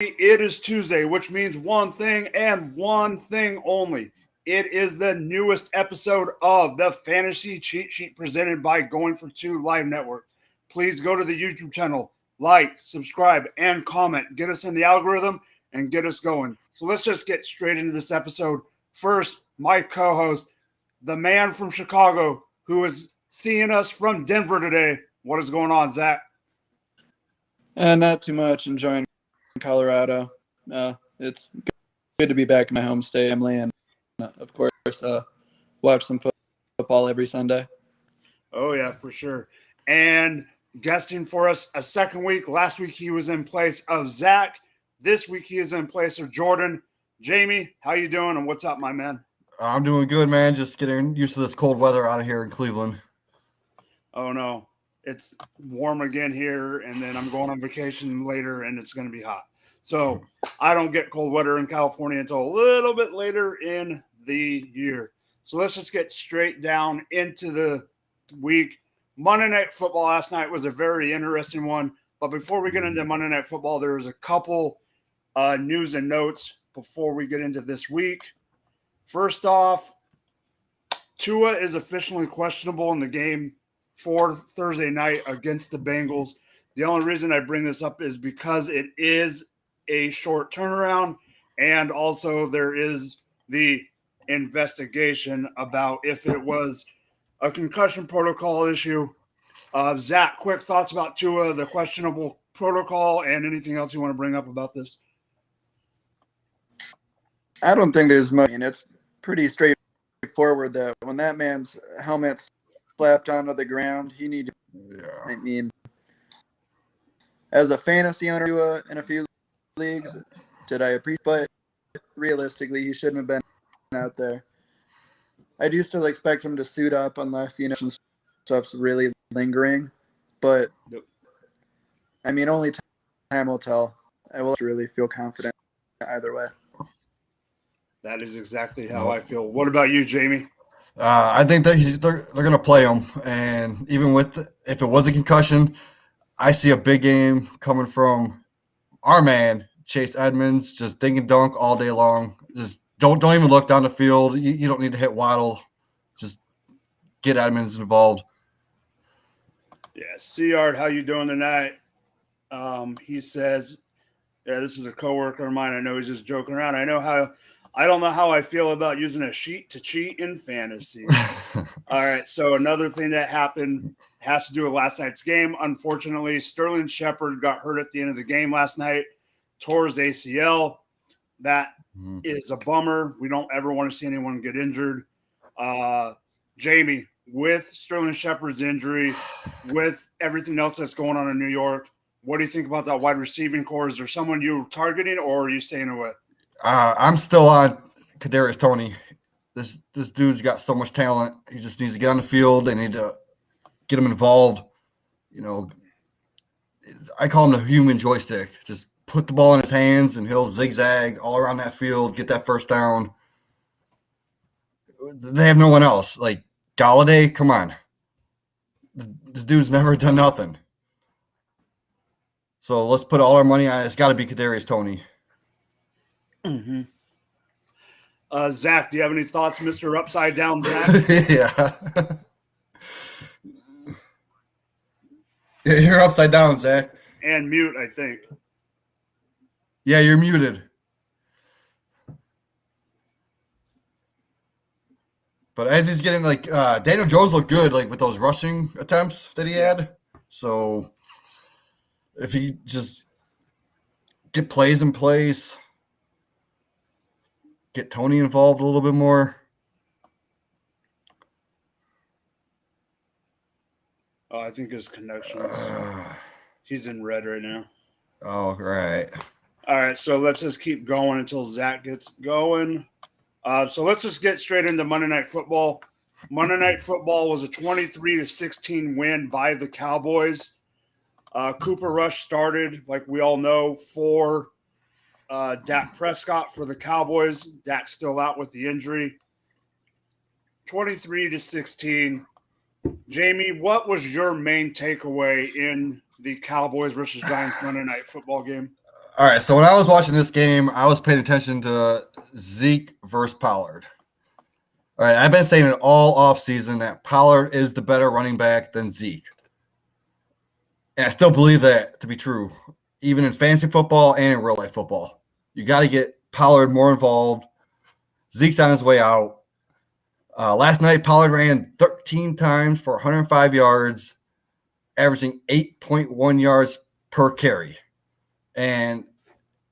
It is Tuesday, which means one thing and one thing only. It is the newest episode of the Fantasy Cheat Sheet presented by Going for Two Live Network. Please go to the YouTube channel, like, subscribe, and comment. Get us in the algorithm and get us going. So let's just get straight into this episode. First, my co-host, the man from Chicago, who is seeing us from Denver today. What is going on, Zach? Not too much. Enjoying Colorado. It's good to be back in my home state, family, and of course, watch some football every Sunday. Oh, yeah, for sure. And guesting for us a second week. Last week he was in place of Zach. This week he is in place of Jordan. Jamie, how you doing and what's up, my man? I'm doing good, man. Just getting used to this cold weather out of here in Cleveland. Oh, no. It's warm again here, and then I'm going on vacation later, and it's going to be hot. So I don't get cold weather in California until a little bit later in the year. So let's just get straight down into the week. Monday Night Football last night was a very interesting one. But before we get into Monday Night Football, there's a couple news and notes before we get into this week. First off, Tua is officially questionable in the game for Thursday night against the Bengals. The only reason I bring this up is because it is a short turnaround, and also there is the investigation about if it was a concussion protocol issue. Zach, quick thoughts about Tua, the questionable protocol, and anything else you want to bring up about this? I don't think there's much. It's pretty straightforward that when that man's helmet's slapped onto the ground, he needed. Yeah. I mean, as a fantasy owner in a few leagues, did I appreciate? But realistically, he shouldn't have been out there. I do still expect him to suit up unless stuff's really lingering. But I mean, only time will tell. I will really feel confident either way. That is exactly how I feel. What about you, Jamie? I think that they're going to play him, and even if it was a concussion, I see a big game coming from our man Chase Edmonds, just dink and dunk all day long. Just don't even look down the field. You don't need to hit Waddle. Just get Edmonds involved. Yeah, Seard, how you doing tonight? He says, yeah, this is a coworker of mine. I know he's just joking around. I don't know how I feel about using a sheet to cheat in fantasy. All right, so another thing that happened has to do with last night's game. Unfortunately, Sterling Shepard got hurt at the end of the game last night, tore his ACL. That is a bummer. We don't ever want to see anyone get injured. Jamie, with Sterling Shepard's injury, with everything else that's going on in New York, what do you think about that wide receiving core? Is there someone you're targeting, or are you staying away? I'm still on Kadarius Toney. This dude's got so much talent. He just needs to get on the field. They need to get him involved. You know, I call him the human joystick. Just put the ball in his hands, and he'll zigzag all around that field, get that first down. They have no one else. Like Galladay, come on. This dude's never done nothing. So let's put all our money on it. It's got to be Kadarius Toney. Mm-hmm. Zach, do you have any thoughts, Mr. Upside Down Zach? Yeah. You're upside down, Zach. And mute, I think. Yeah, you're muted. But as he's getting Daniel Jones looked good with those rushing attempts that he had. So if he just get plays in place, get Toney involved a little bit more. Oh, I think his connection he's in red right now. Oh, right. All right, so let's just keep going until Zach gets going. So let's just get straight into Monday Night Football. Monday Night Football was a 23-16 win by the Cowboys. Cooper Rush started, like we all know, for Dak Prescott for the Cowboys. Dak's still out with the injury. 23-16. Jamie, what was your main takeaway in the Cowboys versus Giants Monday Night Football game? All right, so when I was watching this game, I was paying attention to Zeke versus Pollard. All right, I've been saying it all offseason that Pollard is the better running back than Zeke. And I still believe that to be true, even in fantasy football and in real-life football. You got to get Pollard more involved. Zeke's on his way out. Last night, Pollard ran 13 times for 105 yards, averaging 8.1 yards per carry. And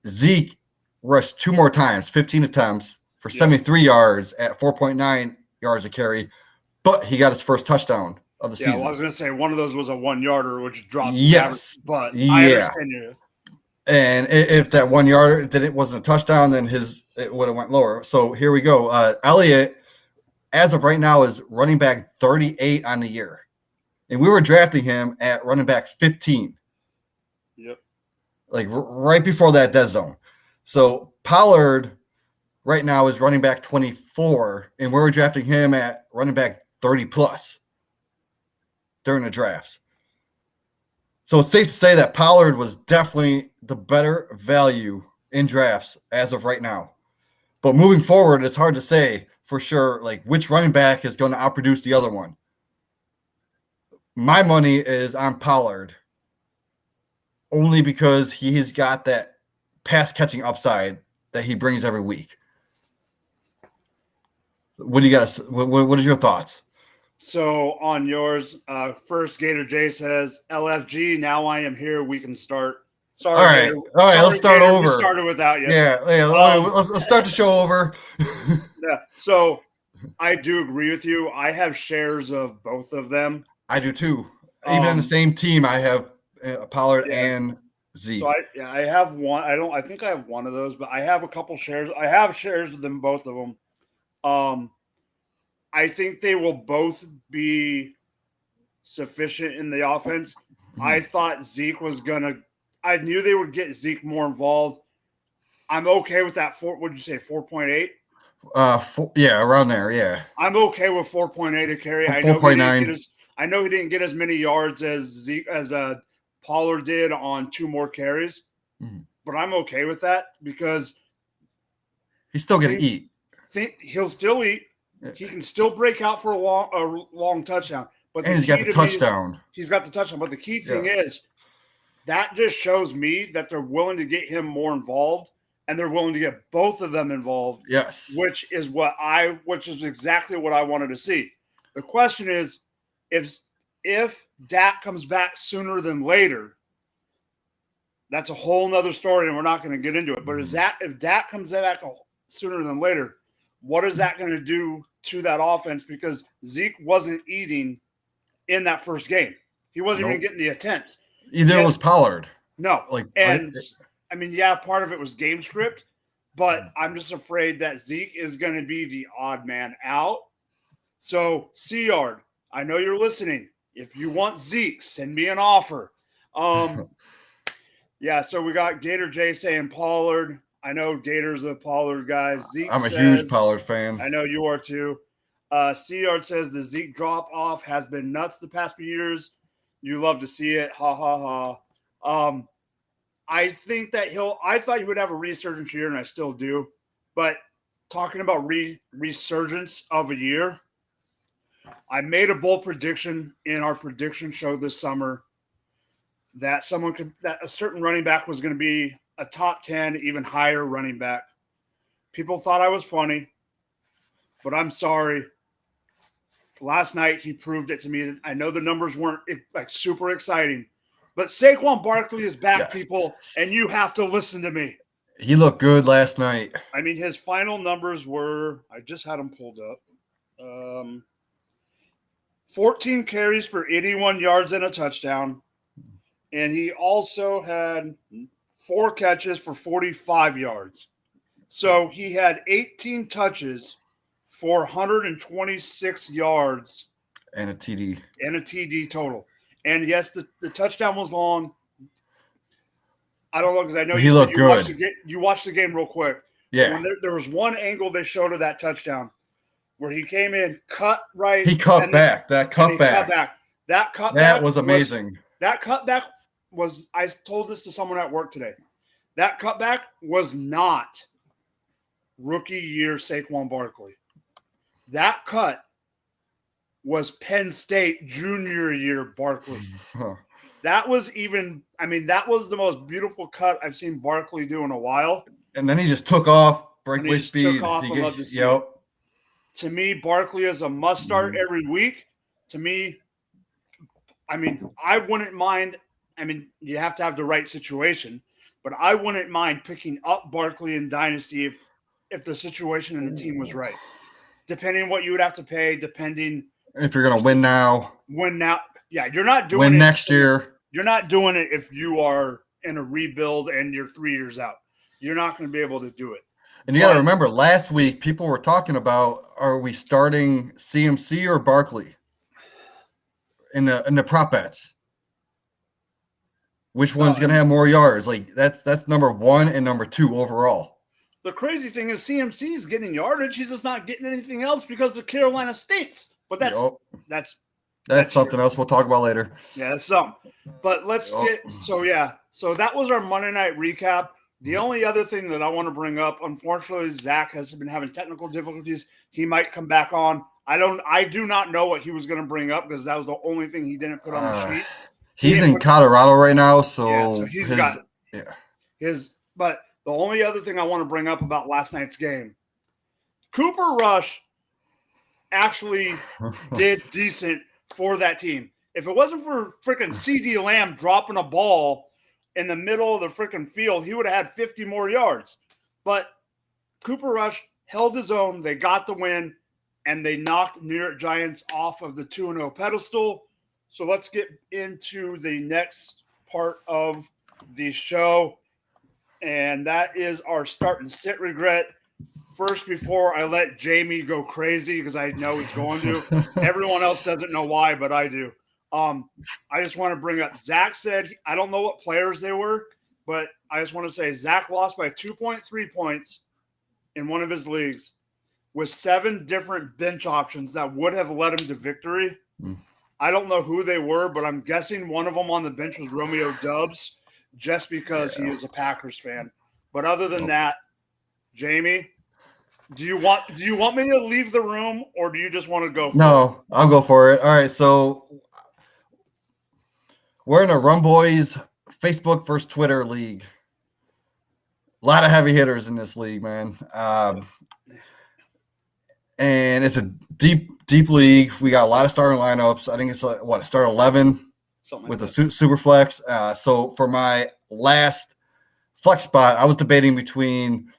Zeke rushed 2 more times, 15 attempts for 73 yards at 4.9 yards a carry, but he got his first touchdown of the season. Well, I was going to say one of those was a 1-yarder, which drops Yes. average, but I understand you. And if that 1 yard wasn't a touchdown, then it would have went lower. So here we go. Elliott, as of right now, is running back 38 on the year. And we were drafting him at running back 15. Yep. Like right before that dead zone. So Pollard right now is running back 24, and we were drafting him at running back 30 plus during the drafts. So it's safe to say that Pollard was definitely the better value in drafts as of right now. But moving forward, it's hard to say for sure, like which running back is going to outproduce the other one. My money is on Pollard only because he's got that pass catching upside that he brings every week. What do you got? What are your thoughts? So on yours, first Gator J says, LFG, now I am here. We can start. Sorry, All right. Gator. All right, Sorry, let's start Gator, over. We started without you. Yeah. Let's start the show over. Yeah. So I do agree with you. I have shares of both of them. I do too. Even in the same team, I have Pollard and Zeke. So I have one. I think I have one of those, but I have a couple shares. I have shares of them, both of them. I think they will both be sufficient in the offense. Mm-hmm. I thought Zeke was I knew they would get Zeke more involved. I'm okay with that. What did you say? 4.8? Yeah, around there. Yeah. I'm okay with 4.8 a carry. 4.9. I know he didn't get as many yards as Pollard did on 2 more carries, but I'm okay with that because he's still going to eat. He'll still eat. He can still break out for a long touchdown. But he's got the touchdown. He's got the touchdown. But the key thing is that just shows me that they're willing to get him more involved, and they're willing to get both of them involved. Yes, which is exactly what I wanted to see. The question is, if Dak comes back sooner than later, that's a whole nother story, and we're not going to get into it. But if Dak comes back sooner than later, what is that going to do to that offense? Because Zeke wasn't eating in that first game. He wasn't even getting the attempts. Either was Pollard. No. Part of it was game script, but I'm just afraid that Zeke is going to be the odd man out. So, C-Yard, I know you're listening. If you want Zeke, send me an offer. So we got Gator J saying Pollard. I know Gator's a Pollard guy. Zeke I'm a huge Pollard fan. I know you are too. C-Yard says the Zeke drop-off has been nuts the past few years. You love to see it. Ha, ha, ha. I think that I thought he would have a resurgence year, and I still do. But talking about resurgence of a year, I made a bold prediction in our prediction show this summer that a certain running back was going to be a top 10, even higher running back. People thought I was funny, but I'm sorry. Last night, he proved it to me. I know the numbers weren't like super exciting, but Saquon Barkley is back, people, and you have to listen to me. He looked good last night. I mean, his final numbers were, I just had them pulled up. 14 carries for 81 yards and a touchdown. And he also had 4 catches for 45 yards. So he had 18 touches for 126 yards. And a TD. And a TD total. And yes, the touchdown was long. I don't know, because I know he looked good. You watched the game real quick. Yeah. There was one angle they showed of that touchdown where he came in, cut right. He cut back. That cutback. That was amazing. That cutback was, I told this to someone at work today. That cutback was not rookie year Saquon Barkley. That cut was Penn State junior year Barkley. That was that was the most beautiful cut I've seen Barkley do in a while. And then he just took off, breakaway speed. Took off. I love to see it. To me, Barkley is a must start every week. To me, I wouldn't mind. You have to have the right situation, but I wouldn't mind picking up Barkley in Dynasty if the situation and the team was right. Depending on what you would have to pay, depending if you're going to win now. Yeah, you're not doing win next year. You're not doing it if you are in a rebuild and you're 3 years out. You're not going to be able to do it. And you got to remember, last week people were talking about, are we starting CMC or Barkley in the prop bets? Which one's going to have more yards? Like that's number 1 and number 2 overall. The crazy thing is CMC is getting yardage. He's just not getting anything else because the Carolina stinks. But that's something else we'll talk about later. Yeah, that's something. But let's get so that was our Monday night recap. The only other thing that I want to bring up, unfortunately, Zach has been having technical difficulties. He might come back on. I do not know what he was going to bring up because that was the only thing he didn't put on the sheet. He's in Colorado right now, so he's got his. But the only other thing I want to bring up about last night's game, Cooper Rush actually did decent for that team. If it wasn't for freaking CD Lamb dropping a ball in the middle of the freaking field, he would have had 50 more yards. But Cooper Rush held his own. They got the win, and they knocked New York Giants off of the 2-0 pedestal. So let's get into the next part of the show, and that is our start and sit regret. First, before I let Jamie go crazy, because I know he's going to. Everyone else doesn't know why, but I do. I just want to bring up, Zach said, I don't know what players they were, but I just want to say Zach lost by 2.3 points in one of his leagues with 7 different bench options that would have led him to victory. I don't know who they were, but I'm guessing one of them on the bench was Romeo Dubs, just because he is a Packers fan. But other than that, Jamie, do you want me to leave the room, or do you just want to go for it? No, I'll go for it. All right, so we're in a Run Boys Facebook versus Twitter league. A lot of heavy hitters in this league, man. And it's a deep league. We got a lot of starting lineups. I think it's start 11 with a super flex. So for my last flex spot, I was debating between.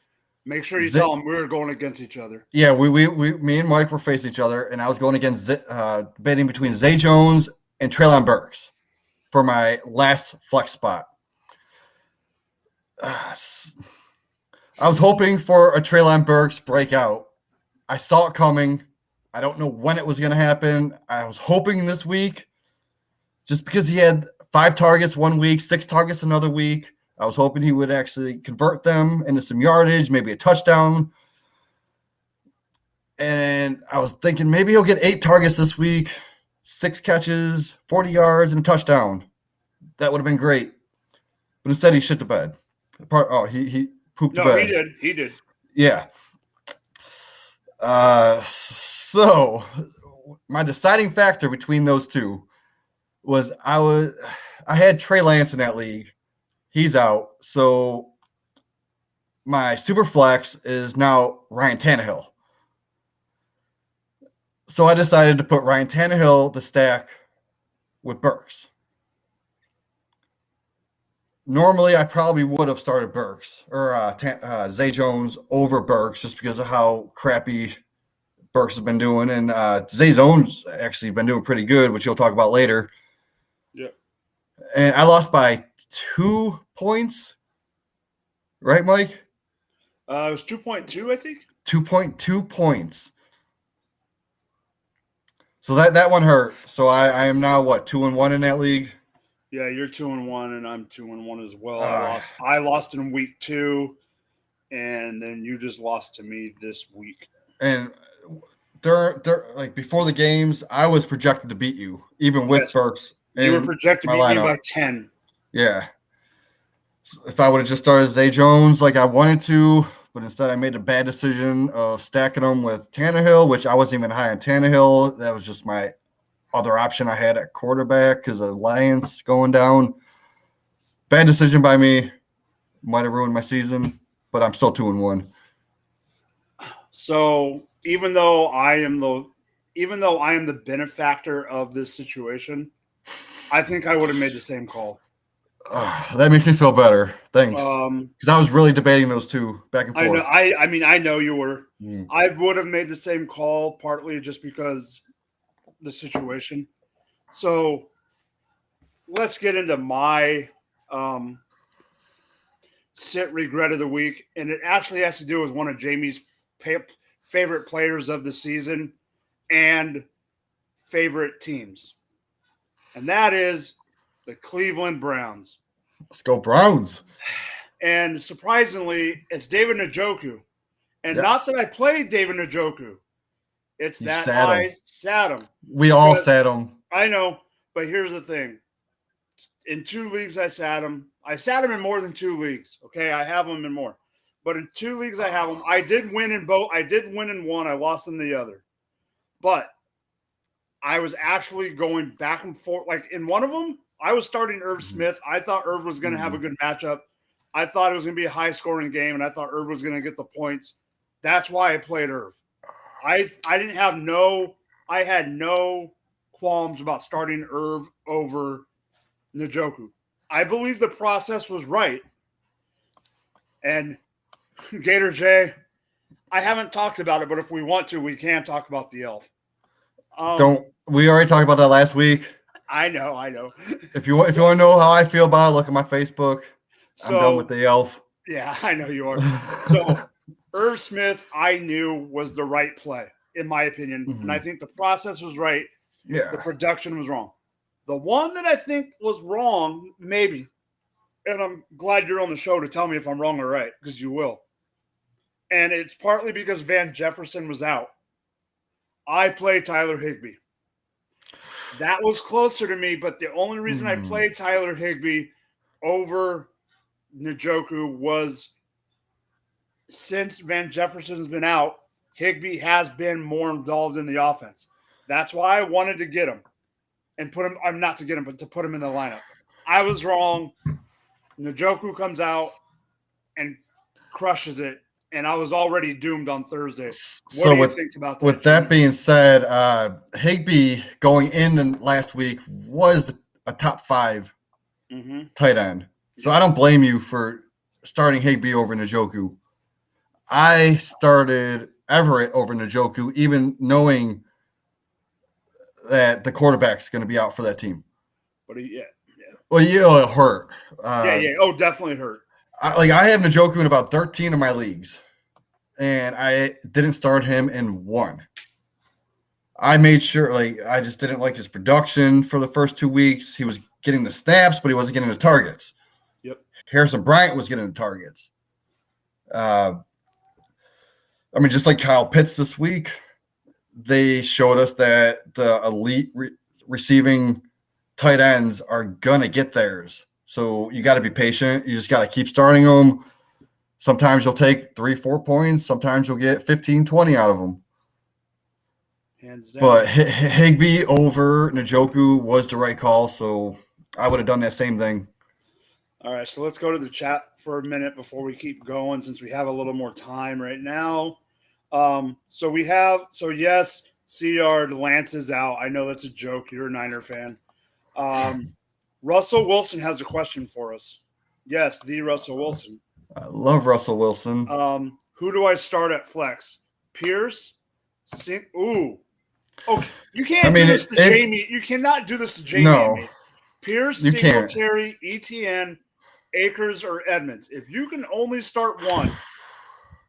Make sure you tell them we were going against each other. Yeah, me and Mike were facing each other, and I was going against debating between Zay Jones and Treylon Burks for my last flex spot. I was hoping for a Treylon Burks breakout. I saw it coming. I don't know when it was going to happen. I was hoping this week, just because he had 5 targets one week, 6 targets another week. I was hoping he would actually convert them into some yardage, maybe a touchdown. And I was thinking maybe he'll get 8 targets this week, 6 catches, 40 yards, and a touchdown. That would have been great. But instead, he shit the bed. He pooped the bed. No, he did. Yeah. So my deciding factor between those two was I had Trey Lance in that league. He's out. So my super flex is now Ryan Tannehill. So I decided to put Ryan Tannehill to stack with Burks. Normally, I probably would have started Burks or Zay Jones over Burks just because of how crappy Burks has been doing. And Zay Jones actually been doing pretty good, which you'll talk about later. Yeah. And I lost by 2 points. Right, Mike? It was 2.2, I think. 2.2 points. So that one hurt. So I am now, 2-1 in that league? Yeah, you're 2-1, and I'm 2-1 as well. I lost in week 2, and then you just lost to me this week. And they're like before the games, I was projected to beat you, even with Burks. You were projected to beat me by 10. Yeah. If I would have just started Zay Jones like I wanted to, but instead I made a bad decision of stacking him with Tannehill, which I wasn't even high on Tannehill. That was just my other option I had at quarterback because of Lions going down. Bad decision by me. Might have ruined my season, but I'm still 2-1. So even though I am the benefactor of this situation, I think I would have made the same call. That makes me feel better. Thanks. Um, Because I was really debating those two back and forth. I know. I know you were. Mm. I would have made the same call, partly just because the situation. So let's get into my sit regret of the week, and it actually has to do with one of Jamie's favorite players of the season and favorite teams, and that is the Cleveland Browns. Let's go Browns. And surprisingly, it's David Njoku. And not Yes. that I played David Njoku. It's You that sat I him. sat him. We all Because- sat him. I know, but here's the thing. In 2 leagues, I sat him. I sat him in more than 2 leagues. Okay, I have him in more. But in 2 leagues, I have him. I did win in both. I did win in one. I lost in the other. But I was actually going back and forth. Like in one of them, I was starting Irv Smith. I thought Irv was going to have a good matchup. I thought it was going to be a high-scoring game, and I thought Irv was going to get the points. That's why I played Irv. I had no qualms about starting Irv over Njoku. I believe the process was right. And Gator J, I haven't talked about it, but if we want to, we can talk about the elf. We already talked about that last week. I know. If you want to know how I feel about it, look at my Facebook. I'm done with the elf. Yeah, I know you are. So Irv Smith, I knew was the right play, in my opinion. And I think the process was right. Yeah. The production was wrong. The one that I think was wrong, maybe, and I'm glad you're on the show to tell me if I'm wrong or right, because you will. And it's partly because Van Jefferson was out. I played Tyler Higbee. That was closer to me, but the only reason I played Tyler Higbee over Njoku was since Van Jefferson's been out, Higbee has been more involved in the offense. That's why I wanted to get him and put him. I'm not to get him, but to put him in the lineup. I was wrong. Njoku comes out and crushes it, and I was already doomed on Thursday. What do you think about that? With that being said, Higbee going in last week was a top 5 tight end. So I don't blame you for starting Higbee over Njoku. I started Everett over Njoku, even knowing that the quarterback's going to be out for that team. But yeah. Well, yeah, it hurt. Yeah. Oh, definitely hurt. I have Njoku in about 13 of my leagues, and I didn't start him in 1. I made sure, I just didn't like his production for the first 2 weeks. He was getting the snaps, but he wasn't getting the targets. Yep. Harrison Bryant was getting the targets. Just like Kyle Pitts this week, they showed us that the elite receiving tight ends are going to get theirs. So you got to be patient. You just got to keep starting them. Sometimes you'll take 3-4 points. Sometimes you'll get 15-20 out of them. Hands down. But Higbee over Njoku was the right call, so I would have done that same thing. All right, so let's go to the chat for a minute before we keep going, since we have a little more time right now. Yes, CR Lance is out. I know that's a joke. You're a Niner fan. Russell Wilson has a question for us. Yes, the Russell Wilson. I love Russell Wilson. Who do I start at flex? Pierce? Ooh. Okay, you can't do this to Jamie. You cannot do this to Jamie. No. Pierce, you Singletary, ETN, Akers, or Edmonds. If you can only start one,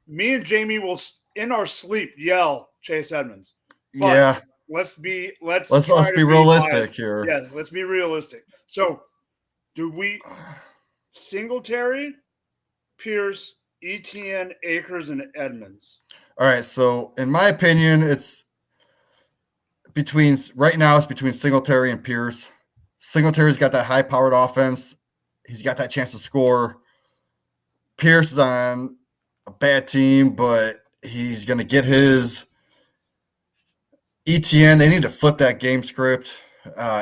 me and Jamie will, in our sleep, yell Chase Edmonds. But yeah. Let's be realistic here. Yeah, let's be realistic. So, do we Singletary, Pierce, ETN, Akers, and Edmonds? All right. So, in my opinion, it's between Singletary and Pierce. Singletary's got that high-powered offense. He's got that chance to score. Pierce is on a bad team, but he's going to get his ETN. They need to flip that game script.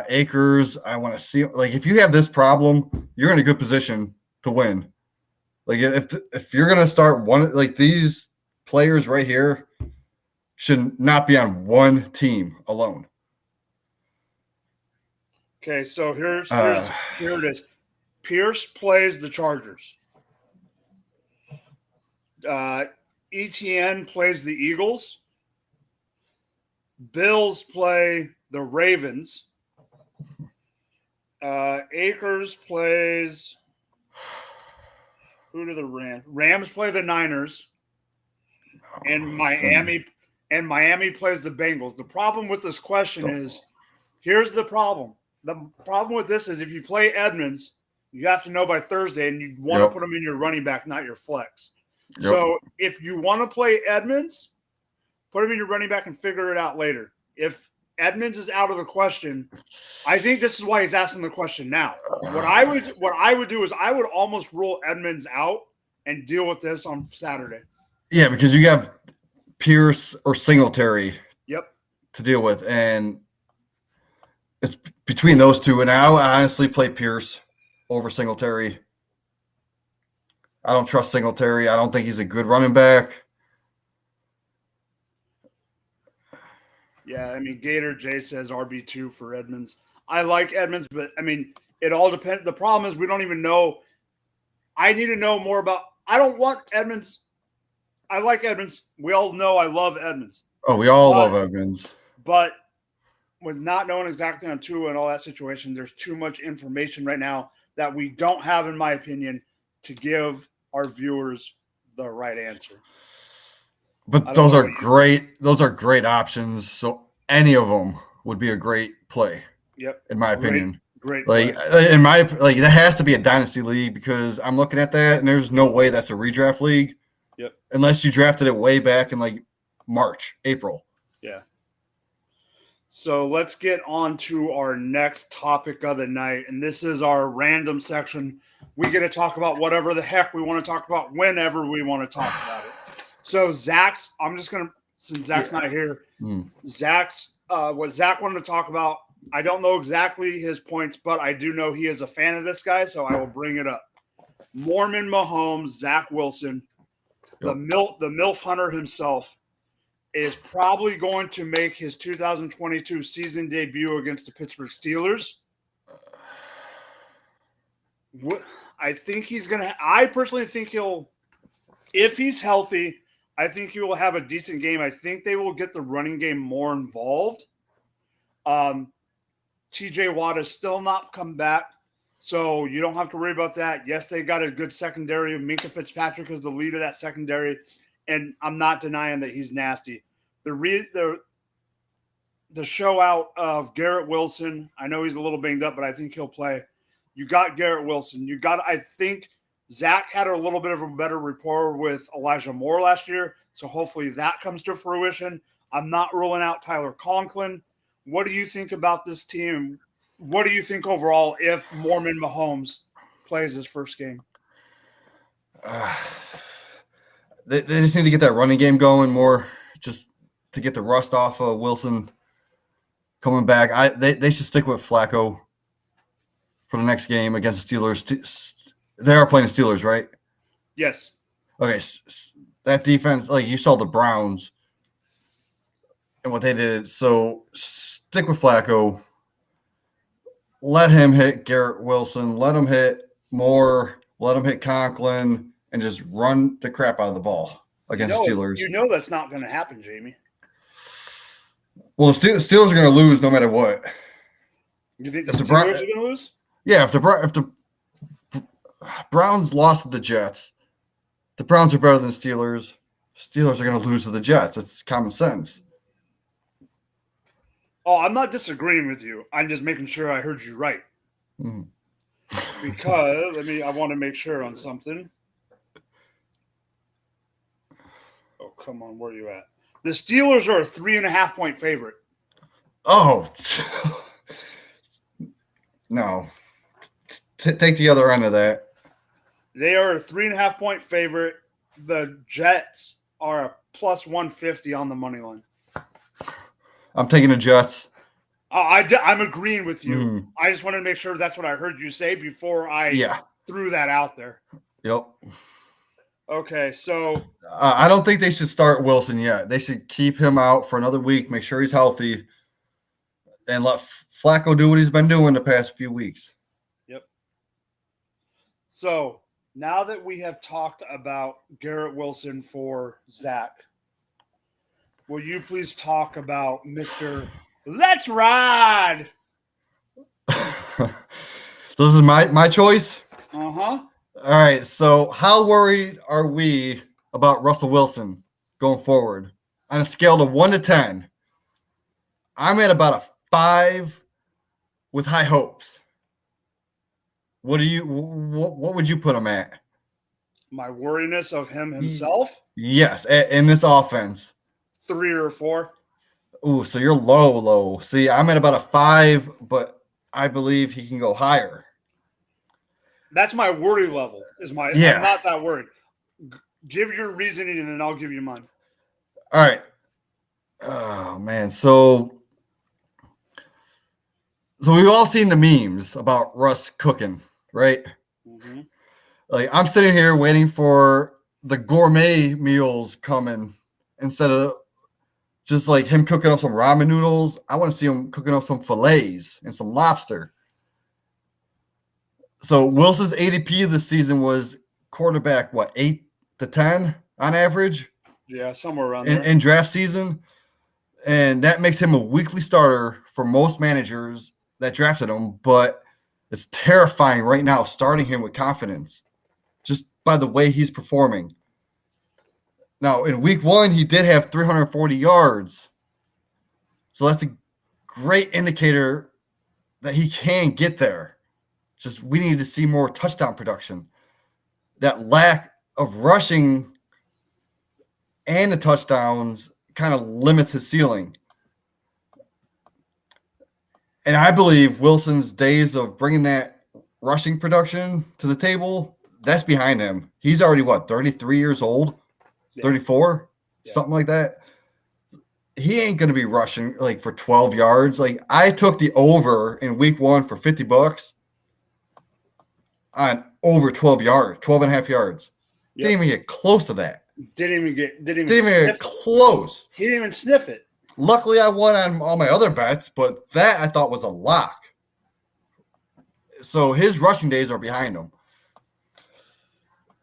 Akers, I want to see. Like, if you have this problem, you're in a good position to win. Like, if you're going to start one, like these players right here should not be on one team alone. Okay, so here it is. Pierce plays the Chargers. ETN plays the Eagles. Bills play the Ravens. Akers plays who do the Rams? Rams play the Niners. And Miami plays the Bengals. The problem with this question is here's the problem. The problem with this is if you play Edmonds, you have to know by Thursday, and you want to put him in your running back, not your flex. Yep. So if you want to play Edmonds, put him in your running back and figure it out later. If Edmonds is out of the question, I think this is why he's asking the question now. What I would do is I would almost rule Edmonds out and deal with this on Saturday. Yeah, because you have Pierce or Singletary to deal with, and it's between those two. And I honestly play Pierce over Singletary. I don't trust Singletary. I don't think he's a good running back. Yeah, I mean, Gator J says RB2 for Edmonds. I like Edmonds, but, I mean, it all depends. The problem is we don't even know. I need to know more about – I don't want Edmonds. I like Edmonds. We all know I love Edmonds. Oh, we all love Edmonds. But with not knowing exactly on Tua and all that situation, there's too much information right now that we don't have, in my opinion, to give our viewers the right answer. But those are great. Those are great options. So any of them would be a great play. Yep. In my opinion. Great like play. That has to be a dynasty league because I'm looking at that and there's no way that's a redraft league. Yep. Unless you drafted it way back in like March, April. Yeah. So let's get on to our next topic of the night. And this is our random section. We get to talk about whatever the heck we want to talk about whenever we want to talk about it. So Zach's, since Zach's not here, Zach's, what Zach wanted to talk about, I don't know exactly his points, but I do know he is a fan of this guy, so I will bring it up. Mormon Mahomes, Zach Wilson, the MILF hunter himself, is probably going to make his 2022 season debut against the Pittsburgh Steelers. I think he's going to – I personally think he'll – if he's healthy – I think he will have a decent game. I think they will get the running game more involved. TJ Watt has still not come back, so you don't have to worry about that. Yes, they got a good secondary. Minkah Fitzpatrick is the lead of that secondary, and I'm not denying that he's nasty. The show out of Garrett Wilson, I know he's a little banged up, but I think he'll play. You got Garrett Wilson. I think Zach had a little bit of a better rapport with Elijah Moore last year, so hopefully that comes to fruition. I'm not ruling out Tyler Conklin. What do you think about this team? What do you think overall if Mormon Mahomes plays his first game? They just need to get that running game going more, just to get the rust off of Wilson coming back. They should stick with Flacco for the next game against the Steelers. They are playing the Steelers, right? Yes. Okay, that defense, like you saw the Browns and what they did. So stick with Flacco. Let him hit Garrett Wilson. Let him hit Moore. Let him hit Conklin, and just run the crap out of the ball against the Steelers. You know that's not going to happen, Jamie. Well, the Steelers are going to lose no matter what. You think the Steelers are going to lose? Yeah, if the Browns lost to the Jets, the Browns are better than the Steelers. Steelers are going to lose to the Jets. It's common sense. Oh, I'm not disagreeing with you. I'm just making sure I heard you right. Because, I want to make sure on something. Oh, come on. Where are you at? The Steelers are a 3.5-point favorite. Oh. No. Take the other end of that. They are a 3.5-point favorite. The Jets are a plus 150 on the money line. I'm taking the Jets. I'm agreeing with you. Mhm. I just wanted to make sure that's what I heard you say before I threw that out there. Yep. Okay, so I don't think they should start Wilson yet. They should keep him out for another week, make sure he's healthy, and let Flacco do what he's been doing the past few weeks. Yep. So now that we have talked about Garrett Wilson for Zach, will you please talk about Mr. Let's Ride? This is my choice. Uh-huh. All right. So, how worried are we about Russell Wilson going forward? On a scale of 1 to 10, I'm at about a 5 with high hopes. What would you put him at? My worriness of him himself? Yes, in this offense. 3 or 4. Ooh, so you're low. See, I'm at about a 5, but I believe he can go higher. That's my worry level. I'm not that worried. Give your reasoning and then I'll give you mine. All right. Oh man, so we've all seen the memes about Russ cooking, right? Mm-hmm. Like I'm sitting here waiting for the gourmet meals coming instead of just like him cooking up some ramen noodles. I want to see him cooking up some fillets and some lobster. So Wilson's ADP this season was quarterback, 8 to 10 on average? Yeah, somewhere around there. In draft season. And that makes him a weekly starter for most managers that drafted him. But it's terrifying right now starting him with confidence just by the way he's performing. Now, in week 1, he did have 340 yards. So that's a great indicator that he can get there. Just we need to see more touchdown production. That lack of rushing and the touchdowns kind of limits his ceiling. And I believe Wilson's days of bringing that rushing production to the table, that's behind him. He's already, 33 years old? 34? Yeah. Something like that. He ain't going to be rushing for 12 yards. I took the over in week 1 for $50 on over 12 yards, 12 and a half yards. Yep. Didn't even get close to that. Didn't even get close. He didn't even sniff it. Luckily, I won on all my other bets, but that I thought was a lock. So his rushing days are behind him.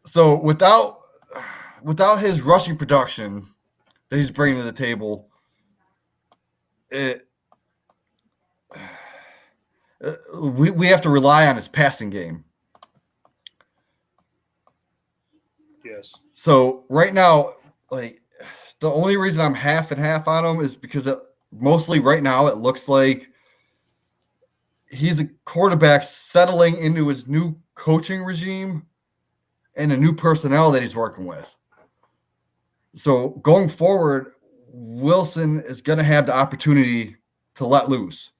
So without his rushing production that he's bringing to the table, we have to rely on his passing game. Yes. So right now, the only reason I'm half and half on him is because mostly right now it looks like he's a quarterback settling into his new coaching regime and the new personnel that he's working with. So going forward, Wilson is going to have the opportunity to let loose.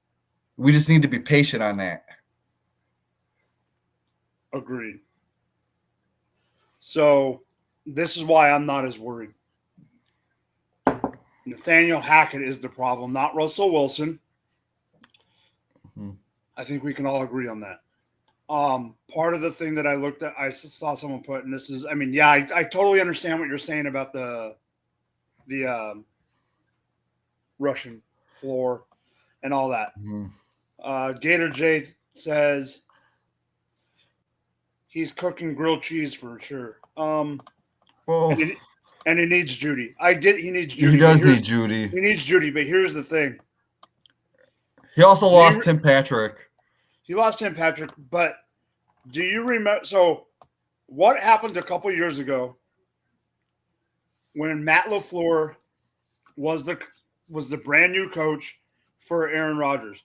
We just need to be patient on that. Agreed. So this is why I'm not as worried. Nathaniel Hackett is the problem, not Russell Wilson. Mm-hmm. I think we can all agree on that. Part of the thing that I looked at, I saw someone put, and this is, I totally understand what you're saying about the rushing floor and all that. Mm-hmm. Gator J says he's cooking grilled cheese for sure. And he needs Judy. I get he needs Judy. He does need Judy. He needs Judy, but here's the thing. He also lost Tim Patrick. He lost Tim Patrick, but do you remember? So, what happened a couple years ago when Matt LaFleur was the brand new coach for Aaron Rodgers?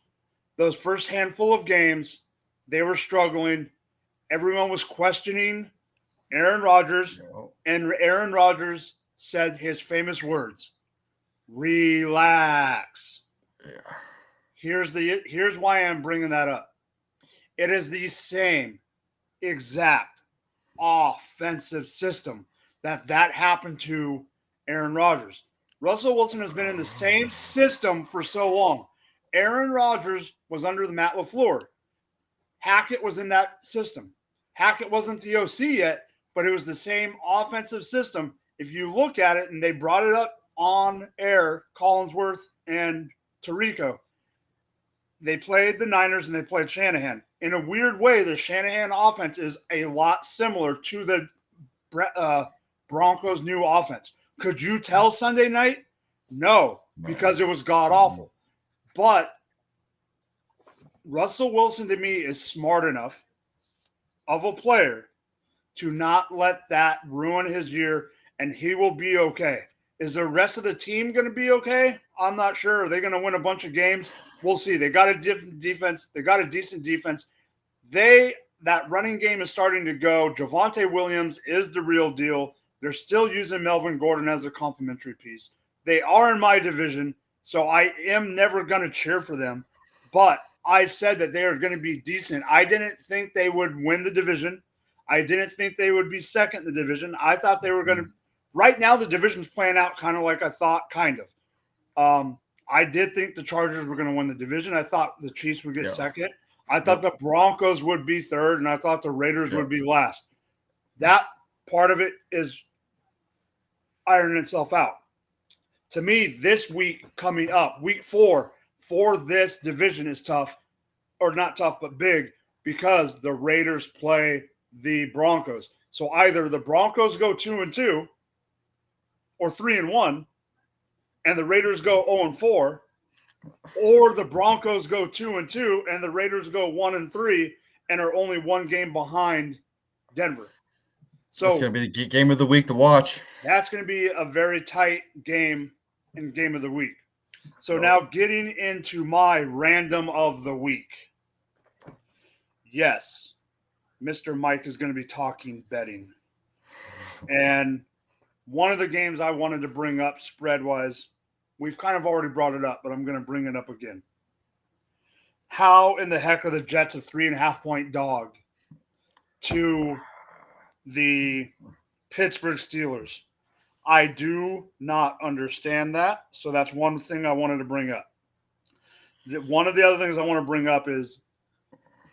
Those first handful of games, they were struggling. Everyone was questioning Aaron Rodgers, and Aaron Rodgers said his famous words: "Relax." Yeah. Here's why I'm bringing that up. It is the same exact offensive system that happened to Aaron Rodgers. Russell Wilson has been in the same system for so long. Aaron Rodgers was under the Matt LaFleur. Hackett was in that system. Hackett wasn't the OC yet, but it was the same offensive system. If you look at it, and they brought it up on air, Collinsworth and Tirico, they played the Niners and they played Shanahan. In a weird way, the Shanahan offense is a lot similar to the Broncos' new offense. Could you tell Sunday night? No, because it was god-awful. But Russell Wilson, to me, is smart enough of a player to not let that ruin his year, and he will be okay. Is the rest of the team going to be okay? I'm not sure. Are they going to win a bunch of games? We'll see. They got a different defense. They got a decent defense. That running game is starting to go. Javonte Williams is the real deal. They're still using Melvin Gordon as a complimentary piece. They are in my division, so I am never going to cheer for them. But I said that they are going to be decent. I didn't think they would win the division. I didn't think they would be second in the division. I thought they were going to – right now the division's playing out kind of like I thought, kind of. I did think the Chargers were going to win the division. I thought the Chiefs would get second. I thought the Broncos would be third, and I thought the Raiders would be last. That part of it is ironing itself out. To me, this week coming up, week 4, for this division is tough, or not tough, but big, because the Raiders play the Broncos. So either the Broncos go 2-2 or 3-1, and the Raiders go 0-4, or the Broncos go 2-2 and the Raiders go 1-3 and are only one game behind Denver. So it's going to be the game of the week to watch. That's going to be a very tight game and game of the week. So now getting into my random of the week. Yes, Mr. Mike is going to be talking betting. And one of the games I wanted to bring up spread-wise, we've kind of already brought it up, but I'm going to bring it up again. How in the heck are the Jets a 3.5-point dog to the Pittsburgh Steelers? I do not understand that, so that's one thing I wanted to bring up. One of the other things I want to bring up is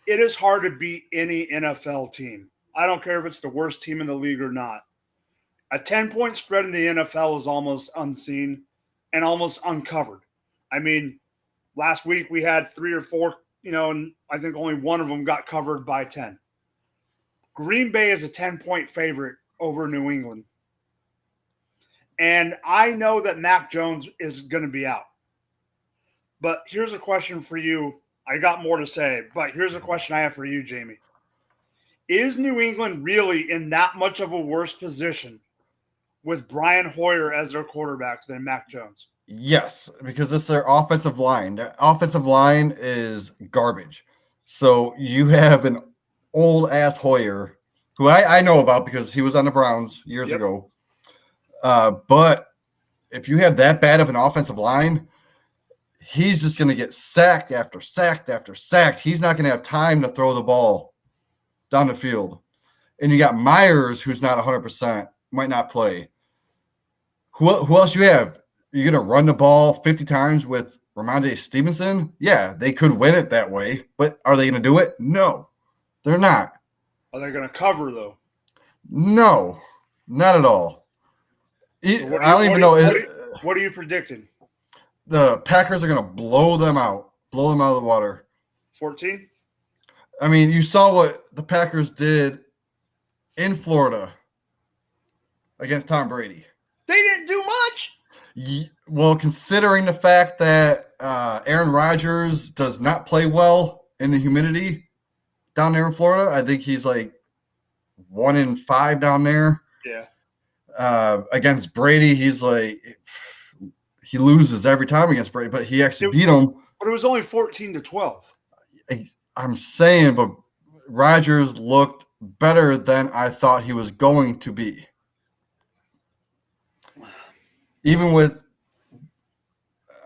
it is hard to beat any NFL team. I don't care if it's the worst team in the league or not. A 10-point spread in the NFL is almost unseen and almost uncovered. I mean, last week we had 3 or 4, and I think only one of them got covered by 10. Green Bay is a 10-point favorite over New England. And I know that Mac Jones is going to be out. But here's a question for you. I got more to say, but here's a question I have for you, Jamie. Is New England really in that much of a worse position with Brian Hoyer as their quarterback than Mac Jones? Yes, because it's their offensive line. Their offensive line is garbage. So you have an old-ass Hoyer, who I know about because he was on the Browns years ago. But if you have that bad of an offensive line, he's just going to get sacked after sacked after sacked. He's not going to have time to throw the ball down the field. And you got Myers, who's not 100%, might not play. Who else you have? You're going to run the ball 50 times with Ramondre Stevenson? Yeah, they could win it that way. But are they going to do it? No, they're not. Are they going to cover, though? No, not at all. So I don't even know. What are you predicting? The Packers are going to blow them out of the water. 14? I mean, you saw what the Packers did in Florida against Tom Brady. They didn't do much. Well, considering the fact that Aaron Rodgers does not play well in the humidity down there in Florida, I think he's like 1-5 down there. Yeah. Against Brady, he's like he loses every time against Brady, but he actually beat him. But it was only 14-12. I'm saying, but Rodgers looked better than I thought he was going to be. Even with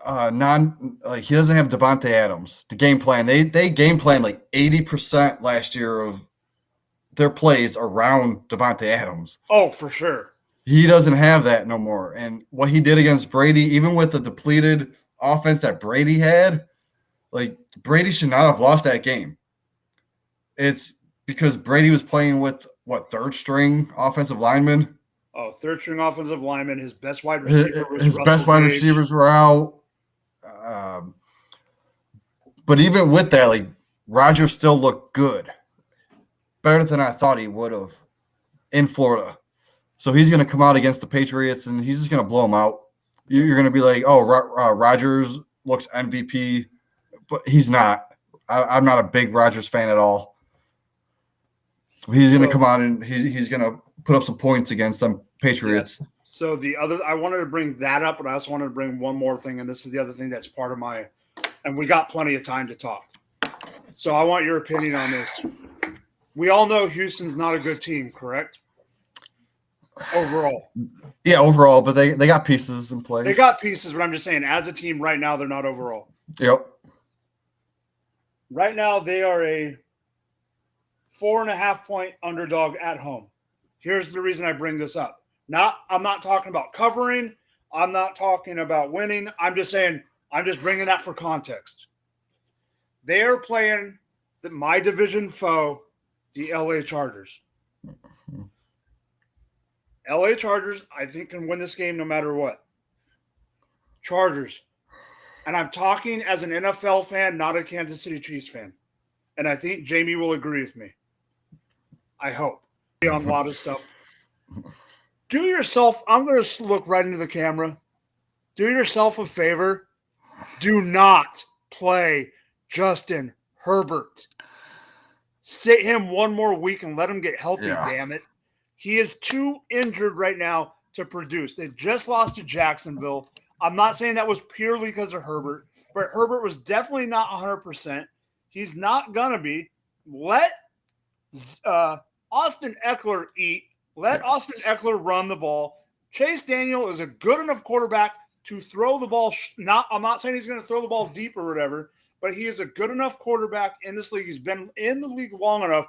he doesn't have Devontae Adams. The game plan, they game plan like 80% last year of their plays around Devontae Adams. Oh, for sure. He doesn't have that no more. And what he did against Brady, even with the depleted offense that Brady had, like Brady should not have lost that game. It's because Brady was playing with third string offensive lineman. Oh, third string offensive lineman. His best wide receiver was His Russell best wide Gage. receivers were out. But even with that, like Rodgers still looked good, better than I thought he would have in Florida. So he's going to come out against the Patriots and he's just going to blow them out. You're going to be like, oh, Rodgers looks MVP, but he's not. I'm not a big Rodgers fan at all. He's going to come out and he's going to put up some points against them Patriots. Yes. So I wanted to bring that up, but I also wanted to bring one more thing, and this is the other thing that's part of my, and we got plenty of time to talk. So I want your opinion on this. We all know Houston's not a good team, correct? Overall. Yeah, overall, but they got pieces in place. They got pieces, but I'm just saying, as a team right now, they're not overall. Yep. Right now, they are a 4.5-point underdog at home. Here's the reason I bring this up. I'm not talking about covering. I'm not talking about winning. I'm just saying, I'm just bringing that for context. They are playing my division foe, the LA Chargers. LA Chargers, I think, can win this game no matter what. Chargers. And I'm talking as an NFL fan, not a Kansas City Chiefs fan. And I think Jamie will agree with me. I hope. On a lot of stuff. Do yourself, I'm going to look right into the camera. Do yourself a favor. Do not play Justin Herbert. Sit him one more week and let him get healthy, damn it. He is too injured right now to produce. They just lost to Jacksonville. I'm not saying that was purely because of Herbert, but Herbert was definitely not 100%. He's not going to be. Let Austin Eckler eat. Let Austin Eckler run the ball. Chase Daniel is a good enough quarterback to throw the ball. I'm not saying he's going to throw the ball deep or whatever, but he is a good enough quarterback in this league. He's been in the league long enough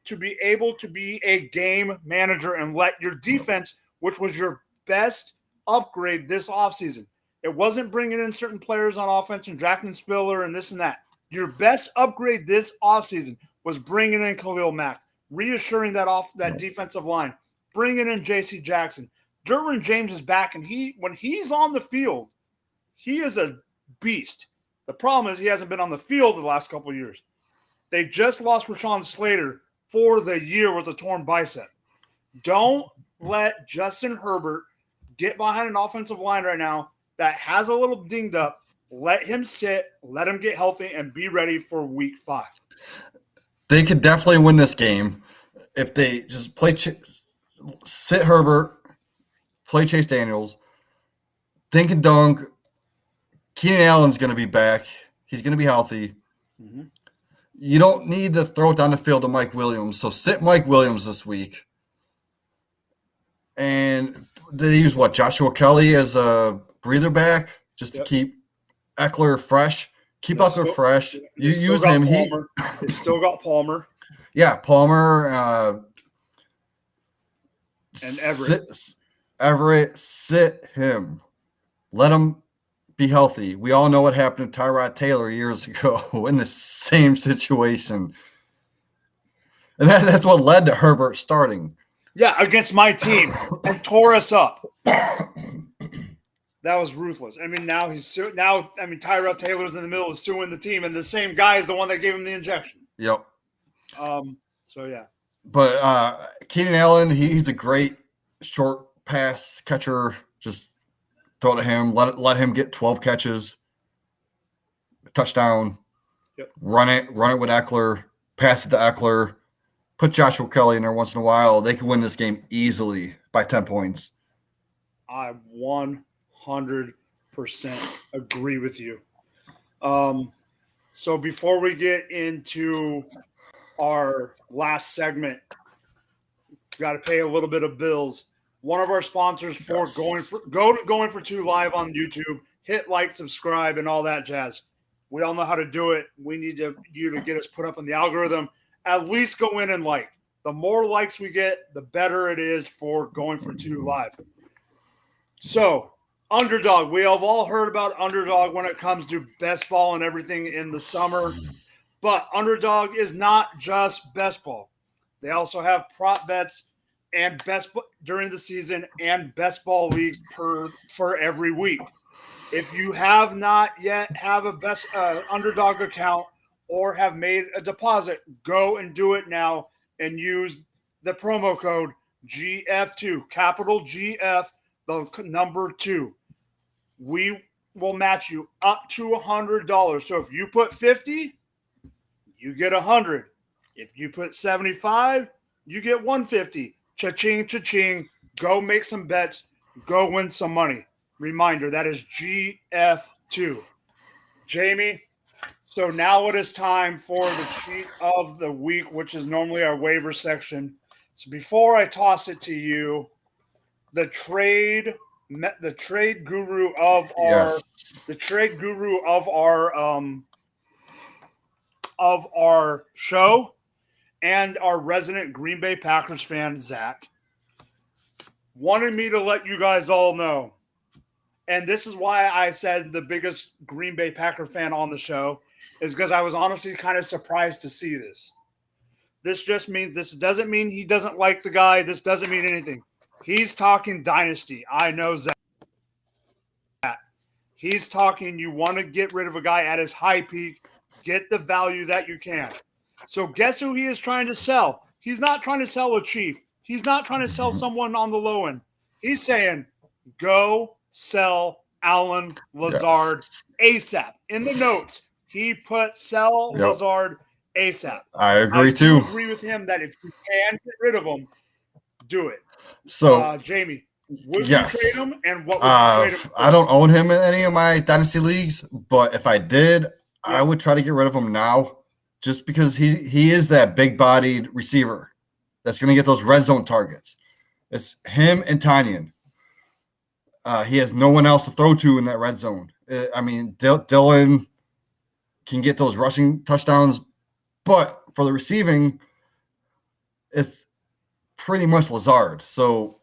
to be able to be a game manager and let your defense, which was your best upgrade this offseason. It wasn't bringing in certain players on offense and drafting Spiller and this and that. Your best upgrade this offseason was bringing in Khalil Mack, reassuring that defensive line, bringing in J.C. Jackson. Derwin James is back, and when he's on the field, he is a beast. The problem is he hasn't been on the field the last couple of years. They just lost Rashawn Slater for the year with a torn bicep. Don't let Justin Herbert get behind an offensive line right now that has a little dinged up. Let him sit, let him get healthy, and be ready for week 5. They could definitely win this game if they just sit Herbert, play Chase Daniels, dink and dunk. Keenan Allen's going to be back. He's going to be healthy. Mm-hmm. You don't need to throw it down the field to Mike Williams. So sit Mike Williams this week. And they use Joshua Kelly as a breather back just to keep Eckler fresh. Keep Eckler fresh. You use him. They still got Palmer. Yeah, Palmer. And Everett. Everett, sit him. Let him be healthy. We all know what happened to Tyrod Taylor years ago in the same situation. And that's what led to Herbert starting. Yeah, against my team and tore us up. That was ruthless. I mean, now Tyrod Taylor's in the middle of suing the team, and the same guy is the one that gave him the injection. Yep. So yeah. But Keenan Allen, he's a great short pass catcher. Just throw it to him. Let him get 12 catches, touchdown. Yep. Run it with Eckler. Pass it to Eckler. Put Joshua Kelly in there once in a while. They can win this game easily by 10 points. I 100% agree with you. So before we get into our last segment, got to pay a little bit of bills. One of our sponsors for Going for Two live on YouTube. Hit like, subscribe, and all that jazz. We all know how to do it. We need you to get us put up in the algorithm. At least go in and like. The more likes we get, the better it is for going for 2 live. So, Underdog. We have all heard about Underdog when it comes to best ball and everything in the summer. But Underdog is not just best ball. They also have prop bets and during the season and best ball leagues for every week. If you have not yet have a best Underdog account or have made a deposit, go and do it now and use the promo code GF2, capital GF, the number 2. We will match you up to $100. So if you put 50, you get 100. If you put 75, you get 150. Cha-ching, cha-ching. Go make some bets. Go win some money. Reminder, that is GF2. Jamie, so now it is time for the cheat of the week, which is normally our waiver section. So before I toss it to you, the trade guru of our show and our resident Green Bay Packers fan, Zach, wanted me to let you guys all know, and this is why I said the biggest Green Bay Packer fan on the show, is because I was honestly kind of surprised to see this. This doesn't mean he doesn't like the guy. This doesn't mean anything. He's talking dynasty. I know Zach. He's talking you want to get rid of a guy at his high peak, get the value that you can. So guess who he is trying to sell? He's not trying to sell a Chief. He's not trying to sell someone on the low end. He's saying, go sell Allen Lazard ASAP. In the notes, he put sell Lazard ASAP. I agree too. I agree with him that if you can get rid of him, do it. So, Jamie, would you trade him, and what would you trade him for? I don't own him in any of my dynasty leagues, but if I did, I would try to get rid of him now, just because he is that big-bodied receiver that's going to get those red zone targets. It's him and Tanyan. He has no one else to throw to in that red zone. I mean, Dylan can get those rushing touchdowns, but for the receiving, it's pretty much Lazard. So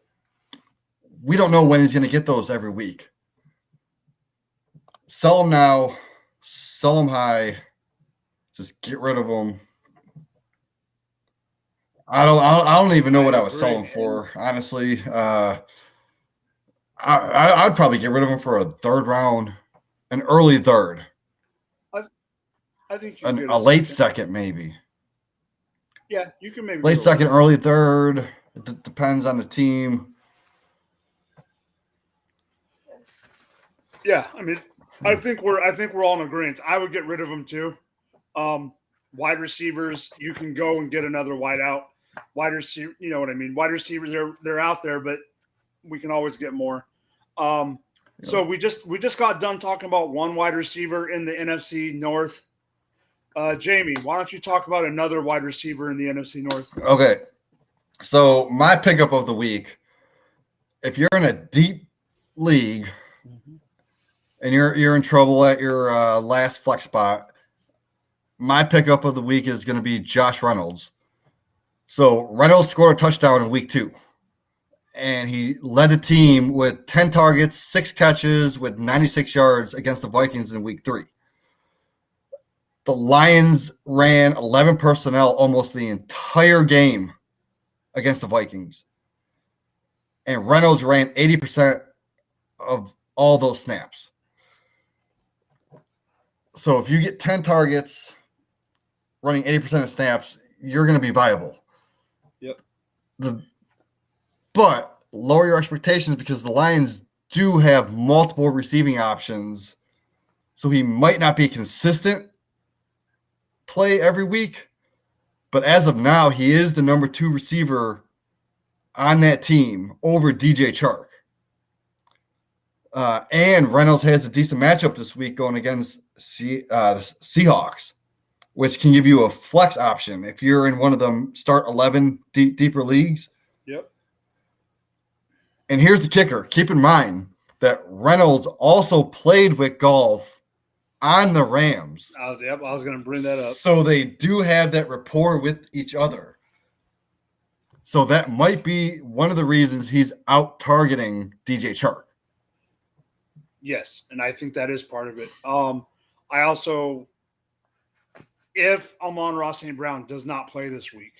we don't know when he's going to get those every week. Sell him now. Sell him high. Just get rid of him. I don't even know what I was selling for, honestly. I'd probably get rid of him for a third round, an early third. I think a late second, maybe. Yeah, you can maybe late second, early third. It depends on the team. Yeah, I mean, I think we're all in agreement. I would get rid of him too. Wide receivers, you can go and get another wide out. Wide receiver, you know what I mean. Wide receivers, they're out there, but we can always get more. So we just got done talking about one wide receiver in the NFC North. Jamie, why don't you talk about another wide receiver in the NFC North? Okay. So my pickup of the week, if you're in a deep league and you're in trouble at your last flex spot, my pickup of the week is going to be Josh Reynolds. So Reynolds scored a touchdown in week 2, and he led the team with 10 targets, 6 catches with 96 yards against the Vikings in week 3. The Lions ran 11 personnel almost the entire game against the Vikings. And Reynolds ran 80% of all those snaps. So if you get 10 targets, running 80% of snaps, you're going to be viable. Yep. But lower your expectations, because the Lions do have multiple receiving options. So he might not be a consistent play every week. But as of now, he is the number 2 receiver on that team over DJ Chark. And Reynolds has a decent matchup this week going against the Seahawks, which can give you a flex option if you're in one of them start 11 deeper leagues. Yep. And here's the kicker. Keep in mind that Reynolds also played with Golf on the Rams. I was going to bring that up. So they do have that rapport with each other. So that might be one of the reasons he's out targeting DJ Chark. Yes, and I think that is part of it. I also, if Amon-Ra St. Brown does not play this week,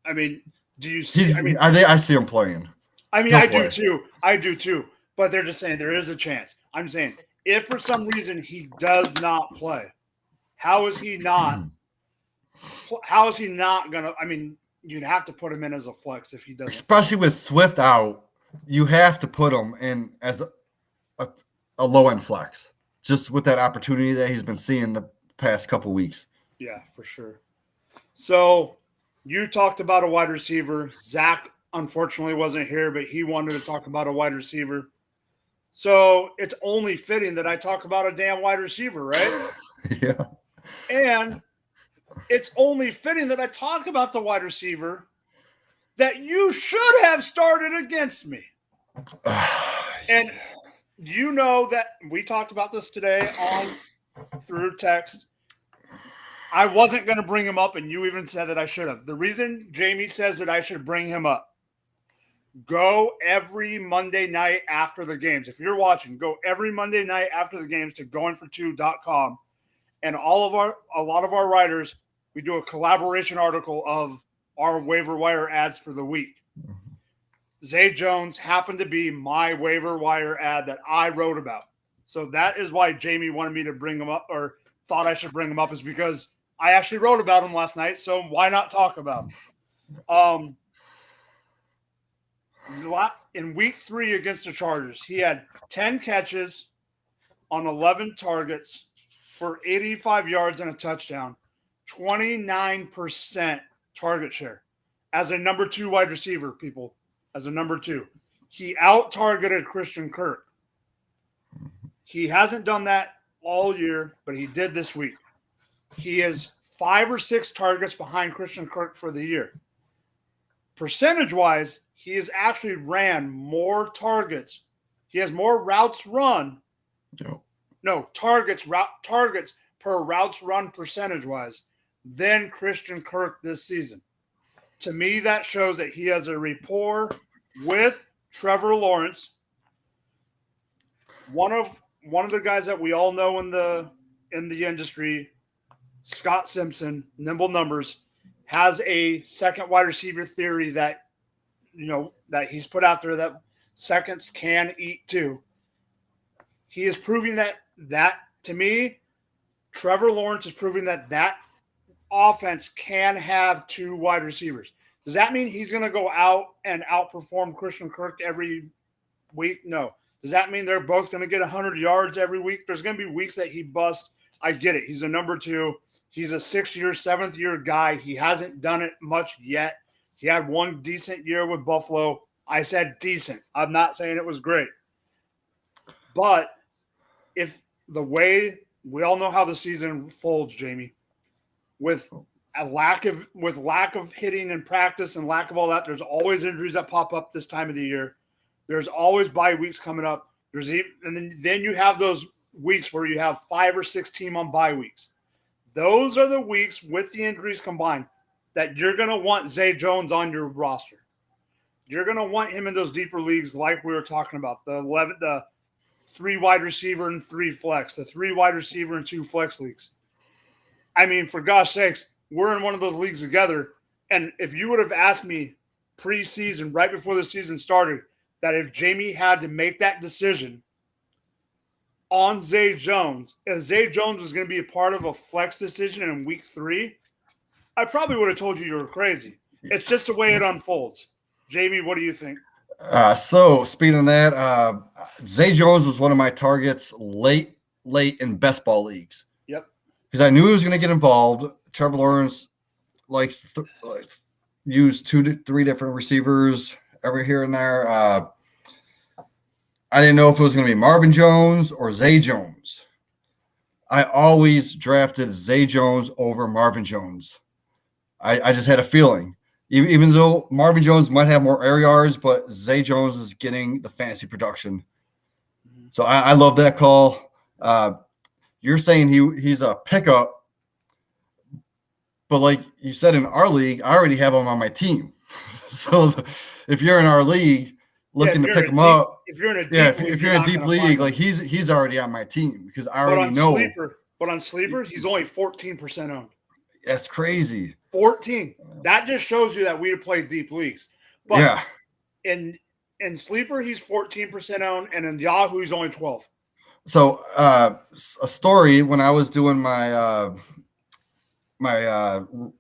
I mean, do you see? I see him playing. I do too. I do too. But they're just saying there is a chance. I'm saying if for some reason he does not play, how is he not? How is he not gonna? I mean, you'd have to put him in as a flex if he doesn't. Especially with Swift out, you have to put him in as a low end flex, just with that opportunity that he's been seeing the past couple weeks. Yeah, for sure. So you talked about a wide receiver. Zach unfortunately wasn't here, but he wanted to talk about a wide receiver. So it's only fitting that I talk about a damn wide receiver, right? Yeah. And it's only fitting that I talk about the wide receiver that you should have started against me. And you know that we talked about this today through text. I wasn't going to bring him up, and you even said that I should have. The reason Jamie says that I should bring him up, go every Monday night after the games. If you're watching, go every Monday night after the games to goingfor2.com. And a lot of our writers, we do a collaboration article of our waiver wire ads for the week. Zay Jones happened to be my waiver wire ad that I wrote about. So that is why Jamie wanted me to bring him up, or thought I should bring him up, is because I actually wrote about him last night. So why not talk about him? In week 3 against the Chargers, he had 10 catches on 11 targets for 85 yards and a touchdown, 29% target share as a number 2 wide receiver, people. As a number 2. He out-targeted Christian Kirk. He hasn't done that all year, but he did this week. He is 5 or 6 targets behind Christian Kirk for the year. Percentage-wise, he has actually ran more targets. He has more routes run. Targets per routes run percentage-wise than Christian Kirk this season. To me, that shows that he has a rapport with Trevor Lawrence. One of the guys that we all know in the industry, Scott Simpson, Nimble Numbers, has a second wide receiver theory that that he's put out there that seconds can eat too. He is proving that to me, Trevor Lawrence is proving that offense can have 2 wide receivers. Does that mean he's going to go out and outperform Christian Kirk every week? No. Does that mean they're both going to get 100 yards every week? There's going to be weeks that he busts. I get it. He's a number 2. He's a 6th-year, 7th-year guy. He hasn't done it much yet. He had one decent year with Buffalo. I said decent. I'm not saying it was great. But if the way we all know how the season folds, Jamie, with lack of hitting in practice and lack of all that, there's always injuries that pop up this time of the year. There's always bye weeks coming up. And then you have those weeks where you have 5 or 6 team on bye weeks. Those are the weeks with the injuries combined that you're going to want Zay Jones on your roster. You're going to want him in those deeper leagues like we were talking about, the 3 wide receiver and 3 flex, the 3 wide receiver and 2 flex leagues. I mean, for gosh sakes, we're in one of those leagues together. And if you would have asked me preseason, right before the season started, that if Jamie had to make that decision on Zay Jones, if Zay Jones was going to be a part of a flex decision in week 3, I probably would have told you were crazy. It's just the way it unfolds. Jamie, what do you think? So speaking of that, Zay Jones was one of my targets late in best ball leagues. Yep. Because I knew he was going to get involved. Trevor Lawrence likes to use 2 to 3 different receivers every here and there. I didn't know if it was going to be Marvin Jones or Zay Jones. I always drafted Zay Jones over Marvin Jones. I just had a feeling. Even though Marvin Jones might have more air yards, but Zay Jones is getting the fantasy production. So I love that call. You're saying he's a pickup, But like you said, in our league, I already have him on my team. So if you're in our league looking to pick him up, if you're in a deep yeah, league, if you're in a deep league, like him. he's already on my team because I But already know. on Sleeper, he's only 14% owned. That's crazy. 14. That just shows you that we play deep leagues. But yeah. in Sleeper, he's 14% owned, and in Yahoo, he's only 12. So a story when I was doing my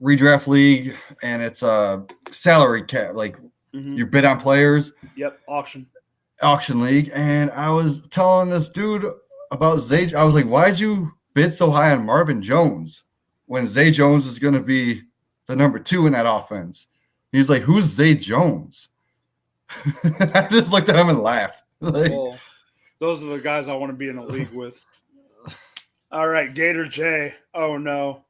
redraft league, and it's a salary cap, like you bid on players. Yep, auction league, and I was telling this dude about Zay. I was like, "Why'd you bid so high on Marvin Jones when Zay Jones is going to be the number 2 in that offense?" He's like, "Who's Zay Jones?" I just looked at him and laughed. Like, well, those are the guys I want to be in a league with. All right, Gator J. Oh no,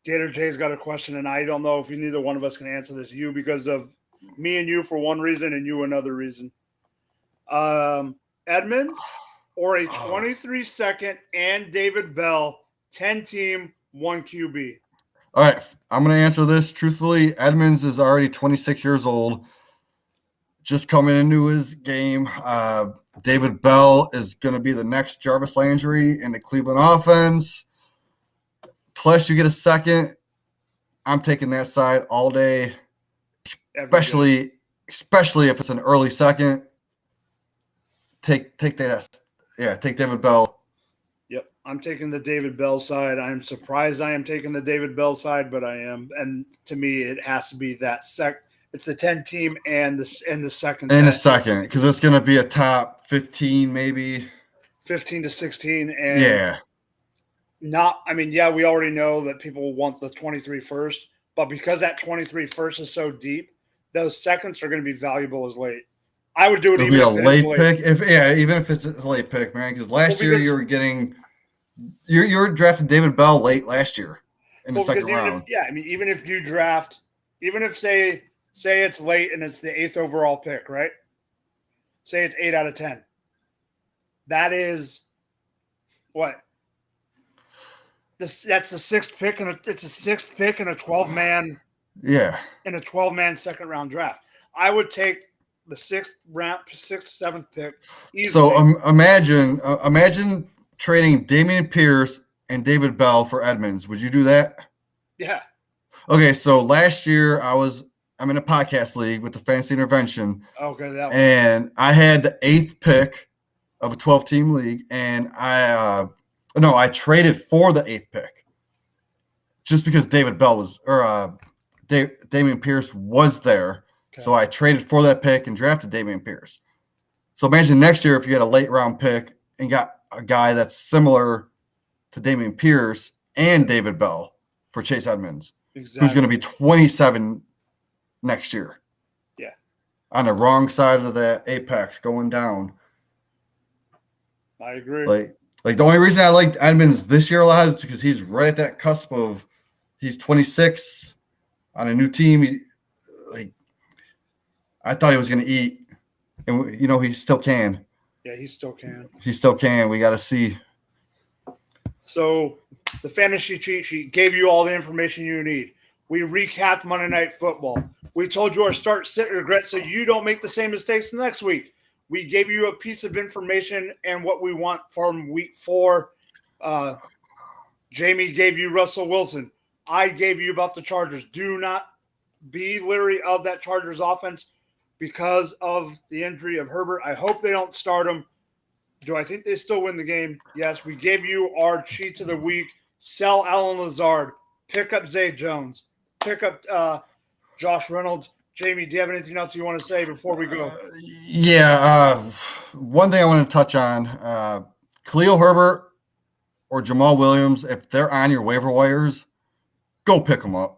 Gator J's got a question, and I don't know if neither one of us can answer this. You because of me and you for one reason, and you another reason. Edmonds or a 23-second and David Bell 10-team 1 QB. All right, I'm going to answer this truthfully. Edmonds is already 26 years old, just coming into his game. David Bell is going to be the next Jarvis Landry in the Cleveland offense. Plus, you get a second. I'm taking that side all day, especially if it's an early second. Take that. Yeah, take David Bell. Yep, I'm taking the David Bell side. I'm surprised I am taking the David Bell side, but I am. And to me, it has to be that It's the 10-team and the second. And a second, because it's going to be a top 15, maybe 15 to 16. And yeah. We already know that people want the 23 first, but because that 23 first is so deep, those seconds are going to be valuable as late. I would do it. It'll be a late pick. Even if it's a late pick, man. Because last year you were drafting David Bell late last year in the second round. Even if you draft, say it's late and it's the 8th overall pick, right? Say it's 8 out of 10. That is what? That's the 6th pick, and it's a 6th pick in a 12-man. Yeah. In a 12-man second round draft, I would take the 6th, 7th pick easily. So imagine trading Dameon Pierce and David Bell for Edmonds. Would you do that? Yeah. Okay, so last year I'm in a podcast league with the Fantasy Intervention. Okay, that one. And I had the 8th pick of a 12-team league, and I traded for the 8th pick just because David Bell Dameon Pierce was there. Okay. So I traded for that pick and drafted Dameon Pierce. So imagine next year if you had a late round pick and got a guy that's similar to Dameon Pierce and David Bell for Chase Edmonds, who's going to be 27 next year. Yeah. On the wrong side of the apex going down. I agree. Like the only reason I liked Edmonds this year a lot is because he's right at that cusp of he's 26 on a new team. I thought he was going to eat, and he still can. Yeah, he still can. He still can. We got to see. So the fantasy cheat sheet gave you all the information you need. We recapped Monday Night Football. We told you our start, sit, regret, so you don't make the same mistakes next week. We gave you a piece of information and what we want from week 4. Jamie gave you Russell Wilson. I gave you about the Chargers. Do not be leery of that Chargers offense because of the injury of Herbert. I hope they don't start him. Do I think they still win the game? Yes. We gave you our cheats of the week. Sell Alan Lazard. Pick up Zay Jones. Pick up Josh Reynolds. Jamie, do you have anything else you want to say before we go? One thing I want to touch on, Khalil Herbert or Jamal Williams, if they're on your waiver wires, go pick them up.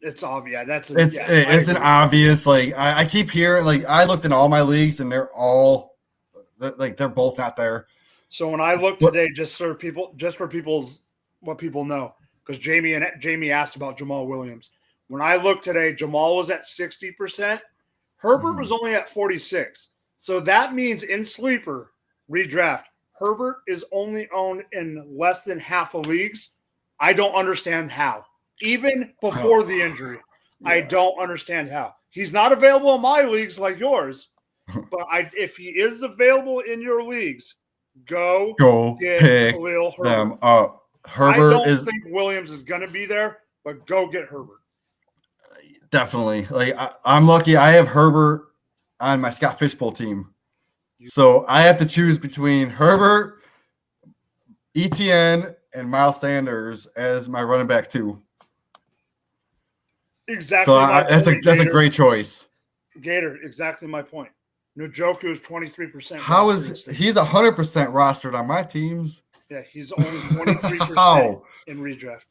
It's obvious. It's an obvious. Like I keep hearing. Like I looked in all my leagues, and they're both not there. So when I look today, just for what people know, because Jamie asked about Jamal Williams. When I looked today, Jamal was at 60%. Herbert was only at 46%. So that means in sleeper redraft, Herbert is only owned in less than half of leagues. I don't understand how. even before the injury. Yeah. I don't understand how. He's not available in my leagues like yours, but if he is available in your leagues, go get pick Khalil Herbert. Them up. Herbert I don't think Williams is going to be there, but go get Herbert. Definitely. Like I'm lucky. I have Herbert on my Scott Fishbowl team, so I have to choose between Herbert, ETN, and Miles Sanders as my running back too. Exactly. So that's a great choice. Gator, exactly my point. Njoku is 23%. How is he's 100% rostered on my teams? Yeah, he's only 23% in redraft.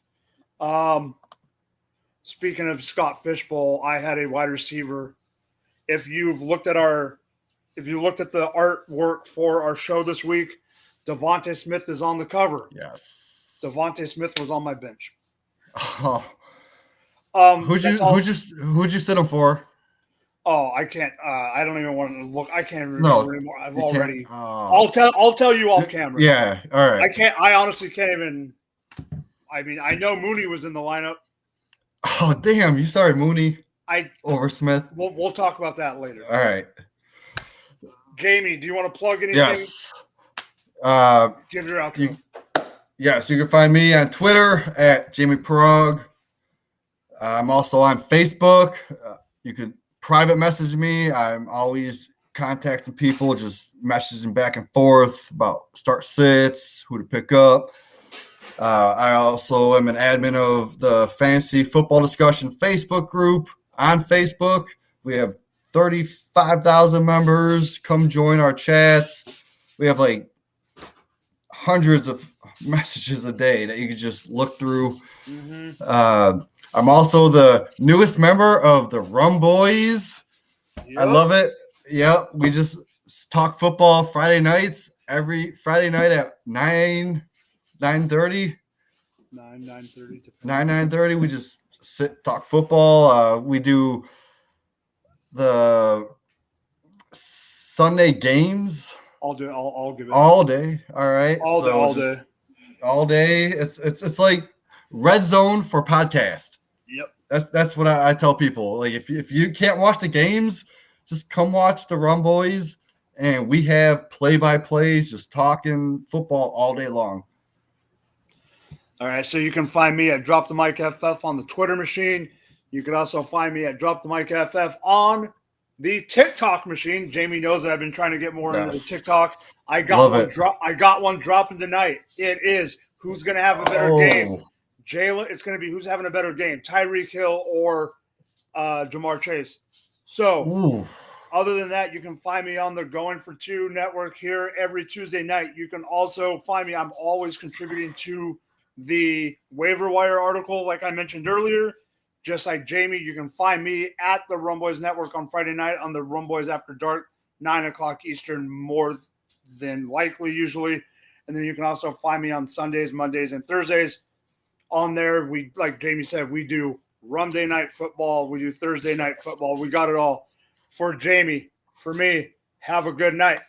Speaking of Scott Fishbowl, I had a wide receiver. If you looked at the artwork for our show this week, Devontae Smith is on the cover. Yes. Devontae Smith was on my bench. Oh. Who'd you sit him for? Oh, I can't. I don't even want to look. I can't remember anymore. I've already. Oh. I'll tell you off camera. Yeah. All right. I can't. I honestly can't even. I mean, I know Mooney was in the lineup. Oh damn! You sorry, Mooney. Over Smith. We'll talk about that later. All right. Jamie, do you want to plug anything? Yes. Give your outro. Yes, you can find me on Twitter at Jamie Prog. I'm also on Facebook. You could private message me. I'm always contacting people, just messaging back and forth about start sits, who to pick up. I also am an admin of the Fantasy Football Discussion Facebook group on Facebook. We have 35,000 members. Come join our chats. We have like hundreds of messages a day that you can just look through. Mm-hmm. I'm also the newest member of the Rum Boys. Yep. I love it. Yep. We just talk football Friday nights, every Friday night at 9:30. 9:30. We just sit, talk football. We do the Sunday games. I'll give it all day. All right. All day. It's like red zone for podcast. Yep. That's what I tell people. Like if you can't watch the games, just come watch the Rum Boys, and we have play-by-plays, just talking football all day long. All right, so you can find me at Drop the Mic FF on the Twitter machine. You can also find me at Drop the Mic FF on the TikTok machine. Jamie knows that I've been trying to get more into the TikTok. I got one dropping tonight. It is who's going to have a better game. Jalen. It's going to be who's having a better game, Tyreek Hill or Jamar Chase. So, other than that, you can find me on the Going for Two network here every Tuesday night. You can also find me. I'm always contributing to the waiver wire article, like I mentioned earlier. Just like Jamie, you can find me at the Rum Boys Network on Friday night on the Rum Boys After Dark, 9:00 Eastern, more than likely usually. And then you can also find me on Sundays, Mondays, and Thursdays. On there, we, like Jamie said, we do Rum Day Night Football. We do Thursday Night Football. We got it all. For Jamie, for me, have a good night.